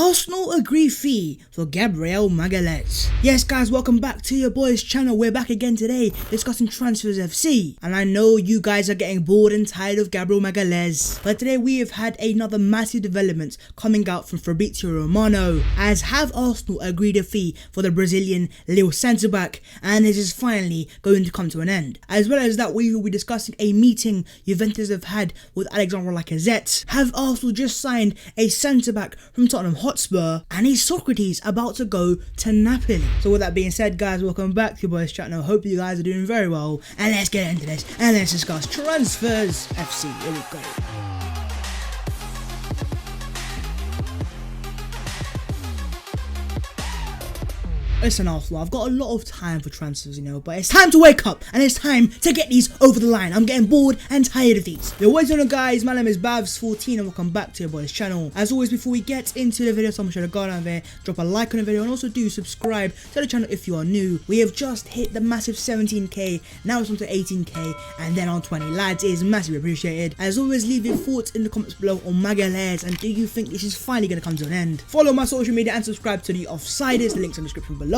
Arsenal agree fee for Gabriel Magalhaes. Yes guys, welcome back to your boys channel. We're back again today discussing transfers FC. And I know you guys are getting bored and tired of Gabriel Magalhaes, but today we have had another massive development coming out from Fabrizio Romano, as have Arsenal agreed a fee for the Brazilian Lille centre-back, and this is finally going to come to an end. As well as that, we will be discussing a meeting Juventus have had with Alexandre Lacazette. Have Arsenal just signed a centre-back from Tottenham Hotspur, and is Sokratis about to go to Napoli? So with that being said guys, welcome back to your boys channel. Hope you guys are doing very well, and let's get into this and let's discuss transfers FC. Here we go. Listen Arsenal, I've got a lot of time for transfers, you know, but it's time to wake up and it's time to get these over the line. I'm getting bored and tired of these. Yo, what is going on guys, my name is Babs14 and welcome back to your boys channel. As always, before we get into the video, someone should go down there, drop a like on the video, and also do subscribe to the channel if you are new. We have just hit the massive 17k, now it's on to 18k, and then on 20. Lads, it is massively appreciated. As always, leave your thoughts in the comments below on Magalhaes, and do you think this is finally going to come to an end? Follow my social media and subscribe to the Offsiders, the links in the description below.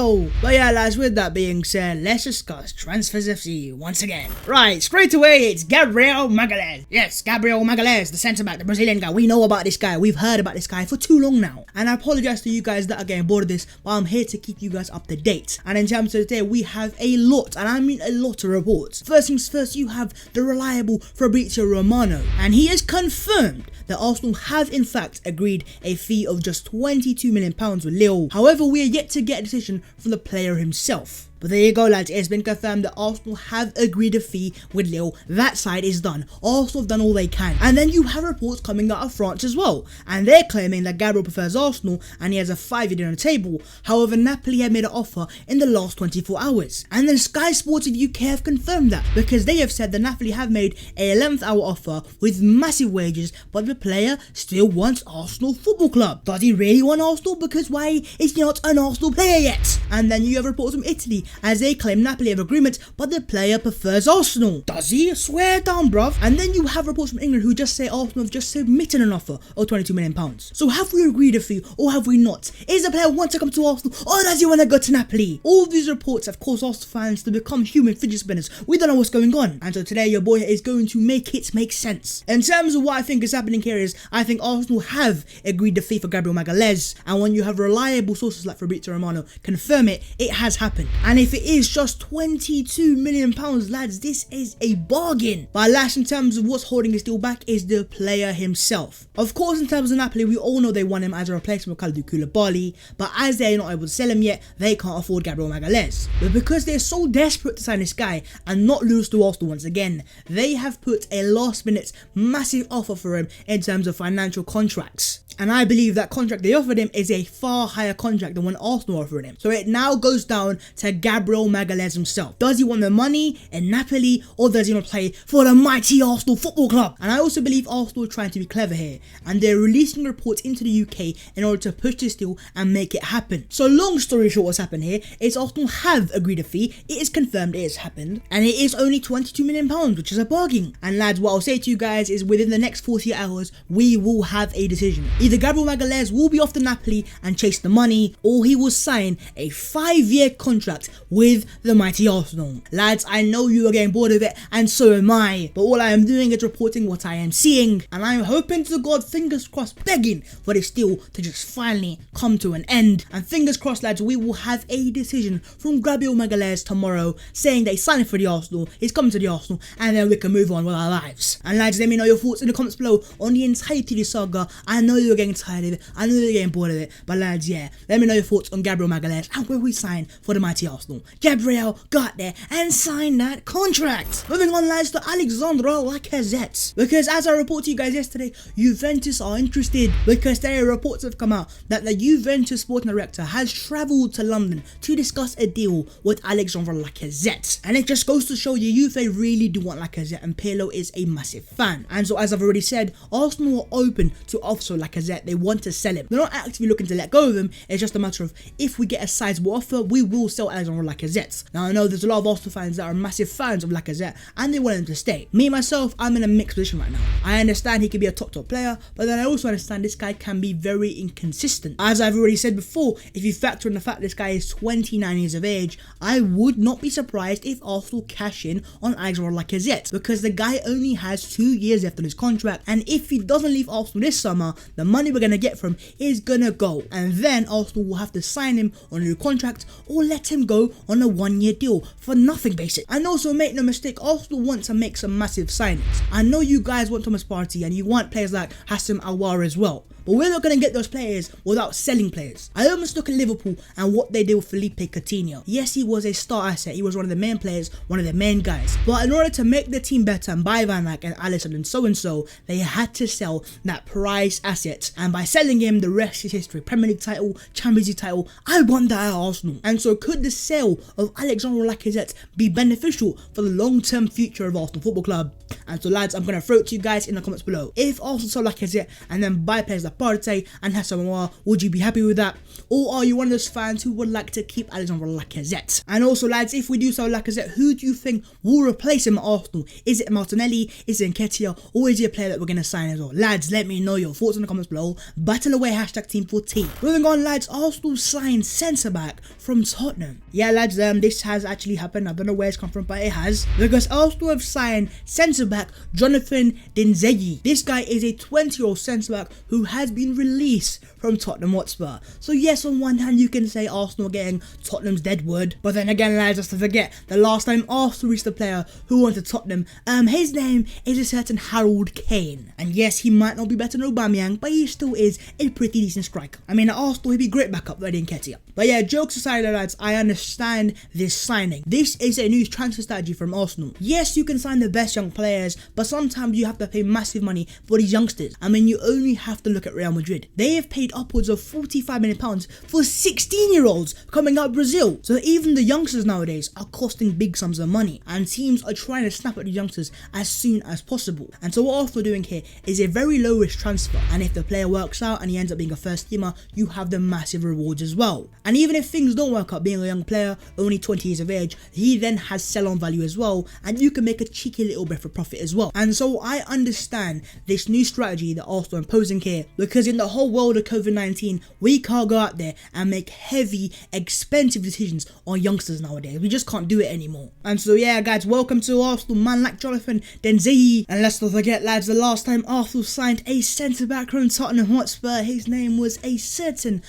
But yeah lads, with that being said, let's discuss transfers FC once again. Right, straight away it's Gabriel Magalhaes. Yes, Gabriel Magalhaes, the centre-back, the Brazilian guy. We know about this guy, we've heard about this guy for too long now, and I apologize to you guys that are getting bored of this, but I'm here to keep you guys up to date. And in terms of today, we have a lot, and I mean a lot of reports. First things first, you have the reliable Fabrizio Romano, and he has confirmed that Arsenal have in fact agreed a fee of just £22 million with Lille. However, we are yet to get a decision from the player himself. But there you go lads, it's been confirmed that Arsenal have agreed a fee with Lille. That side is done. Arsenal have done all they can. And then you have reports coming out of France as well, and they're claiming that Gabriel prefers Arsenal and he has a 5-year deal on the table. However, Napoli have made an offer in the last 24 hours. And then Sky Sports of UK have confirmed that, because they have said that Napoli have made a 11th hour offer with massive wages, but the player still wants Arsenal Football Club. Does he really want Arsenal? Because why is he not an Arsenal player yet? And then you have reports from Italy, as they claim Napoli have agreement, but the player prefers Arsenal. Does he? Swear down bruv. And then you have reports from England who just say Arsenal have just submitted an offer of £22 million. So have we agreed a fee or have we not? Is the player want to come to Arsenal or does he want to go to Napoli? All these reports have caused Arsenal fans to become human fidget spinners. We don't know what's going on. And so today your boy is going to make it make sense. In terms of what I think is happening here is, I think Arsenal have agreed the fee for Gabriel Magalhaes, and when you have reliable sources like Fabrizio Romano confirm it, it has happened. And if it is just £22 million, lads, this is a bargain. But last, in terms of what's holding his deal back is the player himself. Of course, in terms of Napoli, we all know they want him as a replacement for Kalidou Koulibaly, but as they're not able to sell him yet, they can't afford Gabriel Magalhaes. But because they're so desperate to sign this guy and not lose to Arsenal once again, they have put a last minute massive offer for him in terms of financial contracts. And I believe that contract they offered him is a far higher contract than when Arsenal offered him. So it now goes down to Gabriel Magalhaes himself. Does he want the money in Napoli, or does he want to play for the mighty Arsenal Football Club? And I also believe Arsenal are trying to be clever here, and they're releasing reports into the UK in order to push this deal and make it happen. So long story short, what's happened here is Arsenal have agreed a fee. It is confirmed, it has happened, and it is only £22 million, which is a bargain. And lads, what I'll say to you guys is within the next 48 hours, we will have a decision. Either Gabriel Magalhaes will be off to Napoli and chase the money, or he will sign a 5-year contract with the mighty Arsenal. Lads, I know you are getting bored of it, and so am I, but all I am doing is reporting what I am seeing, and I am hoping to God, fingers crossed, begging for this deal to just finally come to an end. And fingers crossed lads, we will have a decision from Gabriel Magalhaes tomorrow saying that he's signing for the Arsenal, he's coming to the Arsenal, and then we can move on with our lives. And lads, let me know your thoughts in the comments below on the entirety of the saga. I know you're getting tired of it, I know you're getting bored of it, but lads, yeah, let me know your thoughts on Gabriel Magalhaes and where we sign for the mighty Arsenal. Gabriel got there and signed that contract. Moving on lads to Alexandre Lacazette, because as I reported to you guys yesterday, Juventus are interested, because there are reports have come out that the Juventus sporting director has travelled to London to discuss a deal with Alexandre Lacazette. And it just goes to show you, Juve really do want Lacazette, and Pirlo is a massive fan. And so as I've already said, Arsenal are open to offer Lacazette. They want to sell him. They're not actively looking to let go of him. It's just a matter of, if we get a sizable offer, we will sell Alexandre Alexandre Lacazette. Now I know there's a lot of Arsenal fans that are massive fans of Lacazette and they want him to stay. Me myself, I'm in a mixed position right now. I understand he could be a top player, but then I also understand this guy can be very inconsistent. As I've already said before, if you factor in the fact this guy is 29 years of age, I would not be surprised if Arsenal cash in on Alexandre Lacazette, because the guy only has 2 years left on his contract, and if he doesn't leave Arsenal this summer, the money we're going to get from him is going to go, and then Arsenal will have to sign him on a new contract or let him go on a 1-year deal for nothing basic. And also, make no mistake, Arsenal want to make some massive signings. I know you guys want Thomas Partey and you want players like Hassan Aouar as well, but we're not going to get those players without selling players. I almost look at Liverpool and what they did with Felipe Coutinho. Yes, he was a star asset, he was one of the main players, one of the main guys, but in order to make the team better and buy Van Dijk and Alisson and so, they had to sell that prize asset, and by selling him, the rest is history. Premier League title, Champions League title, I want that at Arsenal. And so could the sale of Alexandre Lacazette be beneficial for the long-term future of Arsenal Football Club? And so lads, I'm going to throw it to you guys in the comments below. If Arsenal sell Lacazette and then buy players like Partey and Hassan Aouar, would you be happy with that? Or are you one of those fans who would like to keep Alexandre Lacazette? And also lads, if we do sell Lacazette, who do you think will replace him at Arsenal? Is it Martinelli, is it Nketiah, or is he a player that we're going to sign as well? Lads, let me know your thoughts in the comments below. Battle away, hashtag Team14. Moving on lads, Arsenal signed centre-back from Tottenham. Yeah lads, this has actually happened. I don't know where it's come from, but it has. Because Arsenal have signed centre-back Jonathan Dinzeyi. This guy is a 20-year-old centre-back who has been released from Tottenham Hotspur. So yes, on one hand you can say Arsenal getting Tottenham's dead wood, but then again lads, just to forget, the last time Arsenal reached a player who went to Tottenham, his name is a certain Harold Kane. And yes, he might not be better than Aubameyang, but he still is a pretty decent striker. I mean, at Arsenal he'd be great backup ready in Nketiah. But yeah, jokes aside lads, I understand this signing. This is a new transfer strategy from Arsenal. Yes, you can sign the best young players, but sometimes you have to pay massive money for these youngsters. I mean, you only have to look at Real Madrid. They have paid upwards of £45 million for 16-year-olds coming out of Brazil. So even the youngsters nowadays are costing big sums of money, and teams are trying to snap at the youngsters as soon as possible. And so what Arsenal are doing here is a very low risk transfer, and if the player works out and he ends up being a first teamer, you have the massive rewards as well. And even if things don't work out, being a young player, only 20 years of age, he then has sell-on value as well, and you can make a cheeky little bit of profit as well. And so I understand this new strategy that Arsenal are imposing here, because in the whole world of COVID-19, we can't go out there and make heavy, expensive decisions on youngsters nowadays. We just can't do it anymore. And so yeah guys, welcome to Arsenal, man like Jonathan Dinzeyi. And let's not forget lads, the last time Arsenal signed a centre-back from Tottenham Hotspur, his name was a certain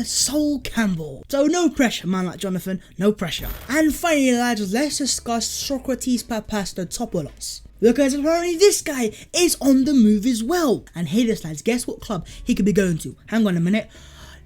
Sol Campbell. So no pressure, man like Jonathan, no pressure. And finally lads, let's discuss Sokratis Papastotopoulos, because apparently this guy is on the move as well. And hey this lads, guess what club he could be going to? Hang on a minute.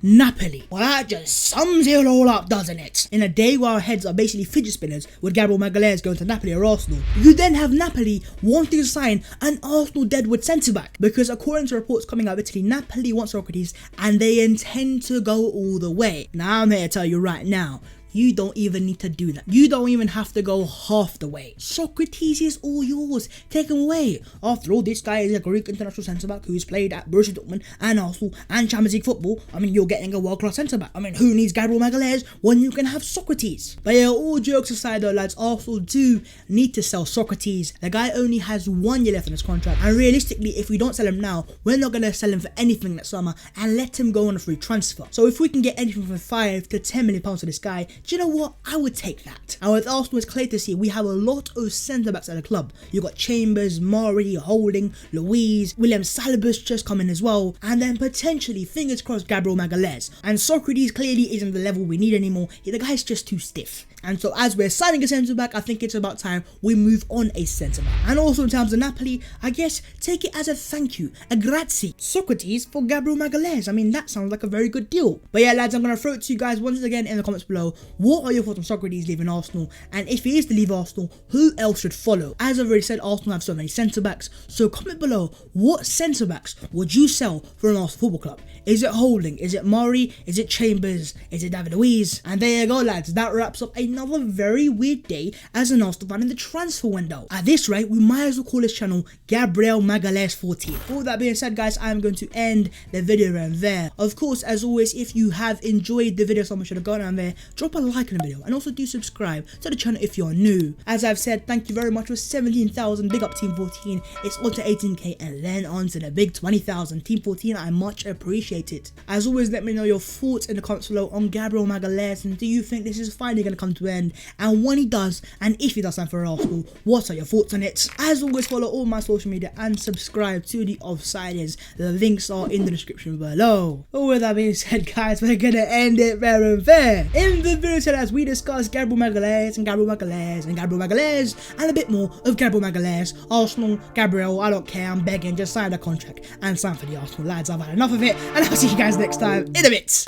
Napoli. Well, that just sums it all up, doesn't it? In a day where our heads are basically fidget spinners with Gabriel Magalhaes going to Napoli or Arsenal, you then have Napoli wanting to sign an Arsenal deadwood centre-back, because according to reports coming out of Italy, Napoli wants Sokratis and they intend to go all the way. Now I'm here to tell you right now, you don't even need to do that. You don't even have to go half the way. Sokratis is all yours. Take him away. After all, this guy is a Greek international centre-back who's played at Borussia Dortmund and Arsenal and Champions League football. I mean, you're getting a world-class centre-back. I mean, who needs Gabriel Magalhaes when you can have Sokratis? But yeah, all jokes aside though, lads, Arsenal do need to sell Sokratis. The guy only has 1 year left on his contract, and realistically, if we don't sell him now, we're not going to sell him for anything next summer and let him go on a free transfer. So if we can get anything from £5 to £10 million for this guy, do you know what? I would take that. And with Arsenal, it's clear to see we have a lot of centre-backs at the club. You've got Chambers, Murray, Holding, Louise, William Saliba's just coming as well, and then potentially, fingers crossed, Gabriel Magalhaes. And Sokratis clearly isn't the level we need anymore. The guy's just too stiff. And so as we're signing a centre-back, I think it's about time we move on a centre-back. And also in terms of Napoli, I guess take it as a thank you, a grazie, Sokratis for Gabriel Magalhaes. I mean, that sounds like a very good deal. But yeah lads, I'm going to throw it to you guys once again in the comments below. What are your thoughts on Sokratis leaving Arsenal? And if he is to leave Arsenal, who else should follow? As I've already said, Arsenal have so many centre-backs. So comment below, what centre-backs would you sell for an Arsenal Football Club? Is it Holding? Is it Murray? Is it Chambers? Is it David Luiz? And there you go lads, that wraps up a another very weird day as an Arsenal fan in the transfer window. At this rate, we might as well call this channel Gabriel Magalhaes 14. All that being said, guys, I'm going to end the video around there. Of course, as always, if you have enjoyed the video so much, go down there, drop a like on the video, and also do subscribe to the channel if you're new. As I've said, thank you very much for 17,000, big up Team 14, it's on to 18k, and then on to the big 20,000. Team 14, I much appreciate it. As always, let me know your thoughts in the comments below on Gabriel Magalhaes, and do you think this is finally going to come to an end? And when he does, and if he does sign for Arsenal, what are your thoughts on it? As always, follow all my social media and subscribe to the Offsiders. The links are in the description below. But with that being said, guys, we're gonna end it there and there. In the video today, as we discuss Gabriel Magalhaes and Gabriel Magalhaes and Gabriel Magalhaes and a bit more of Gabriel Magalhaes, Arsenal, Gabriel, I don't care, I'm begging, just sign the contract and sign for the Arsenal lads. I've had enough of it, and I'll see you guys next time in a bit.